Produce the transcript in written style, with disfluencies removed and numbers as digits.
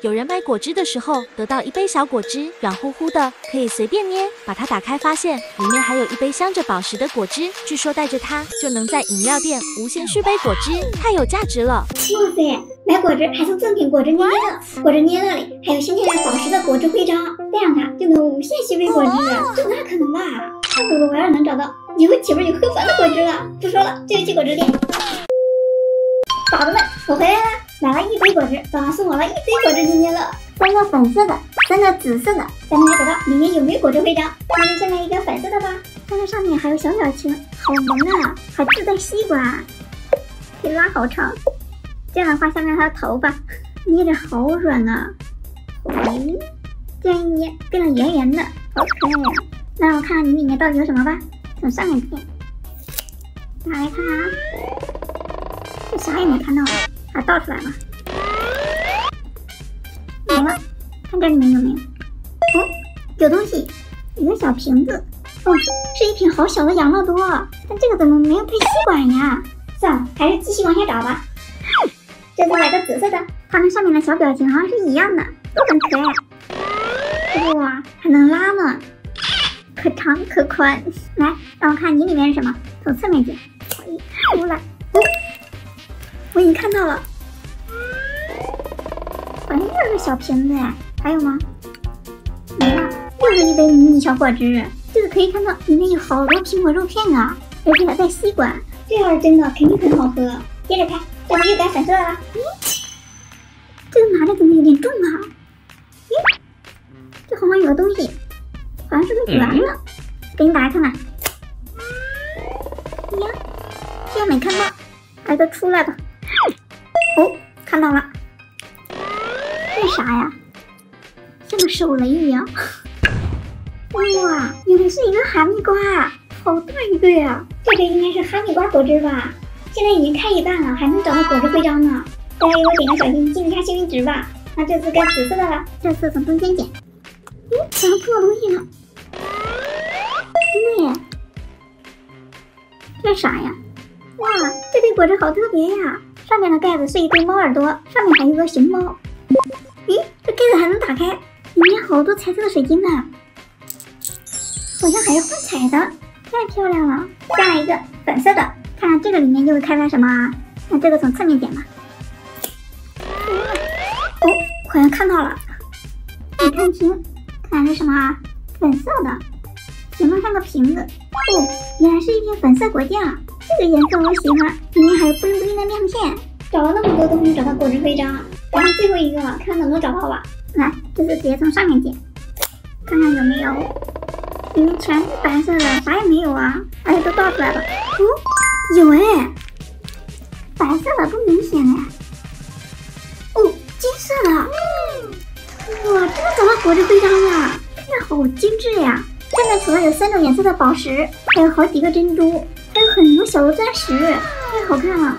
有人买果汁的时候得到一杯小果汁，软乎乎的，可以随便捏。把它打开，发现里面还有一杯镶着宝石的果汁。据说带着它就能在饮料店无限续杯果汁，太有价值了！哇塞，买果汁还送赠品果汁捏乐，果汁捏乐里还有镶嵌宝石的果汁徽章，带上它就能无限续杯果汁，这不大可能吧？如果我要是能找到，以后岂不是有喝不完的果汁了？不说了，就去果汁店。宝子们，我回来了，买了一杯果汁，爸妈送我了一堆果汁捏捏乐，3个粉色的，3个紫色的，咱们来找到里面有没有果汁徽章。那就先来一个粉色的吧，看看上面还有小表情，好萌啊，还自带吸管，可以拉好长。这样的话，下面还有头发，捏着好软啊！这样一捏变得圆圆的，好可爱呀！那我看看你里面到底有什么吧，从上面看，打开看啊，这啥也没看到啊，把它倒出来了，没了，看这里面有没有？哦，有东西，一个小瓶子，哦，是一瓶好小的养乐多，但这个怎么没有配吸管呀？算了，还是继续往下找吧。这次买个紫色的，它跟上面的小表情好像是一样的，都很可爱。哇，还能拉呢，可长可宽。来，让我看你里面是什么，从侧面剪，出来。哦，我已经看到了，好像又是个小瓶子哎，还有吗？没了，又是一杯迷你小果汁。这个可以看到里面有好多苹果肉片啊，而且还带吸管，这要是真的肯定很好喝。接着开。这次又改粉色了，这个拿着怎么有点重啊？这好像有个东西，好像是个圆的，给你打开看看。呀，居然没看到，还得出来吧？哦，看到了，这是啥呀？像个手雷一样。哇，原来是一个哈密瓜，好大一个呀！这个应该是哈密瓜果汁吧？现在已经开一半了，还能找到果汁徽章呢。大家给我点个小心，敬一下幸运值吧。那这次该紫色的了，这次从中间剪。怎么碰到东西了？真的耶！这是啥呀？哇，这杯果汁好特别呀！上面的盖子是一对猫耳朵，上面还有个熊猫。咦，这盖子还能打开，里面好多彩色的水晶呢，好像还是幻彩的，太漂亮了。下来一个粉色的。看看这个里面又会开发什么啊？那这个从侧面剪吧。哦，好像看到了，没看清，看来是什么啊？粉色的，前面像个瓶子。哦，原来是一瓶粉色果酱，这个颜色我喜欢，里面还有布灵布灵的亮片。找了那么多都没找到果汁徽章，咱们最后一个了，看看能不能找到吧。来，这次直接从上面剪，看看有没有。里面全是白色的，啥也没有啊！而且都倒出来了。哦。有哎，白色的不明显哎。哦，金色的。哇，真的找到果汁徽章了，看着好精致呀！上面除了有3种颜色的宝石，还有好几个珍珠，还有很多小的钻石，太好看了。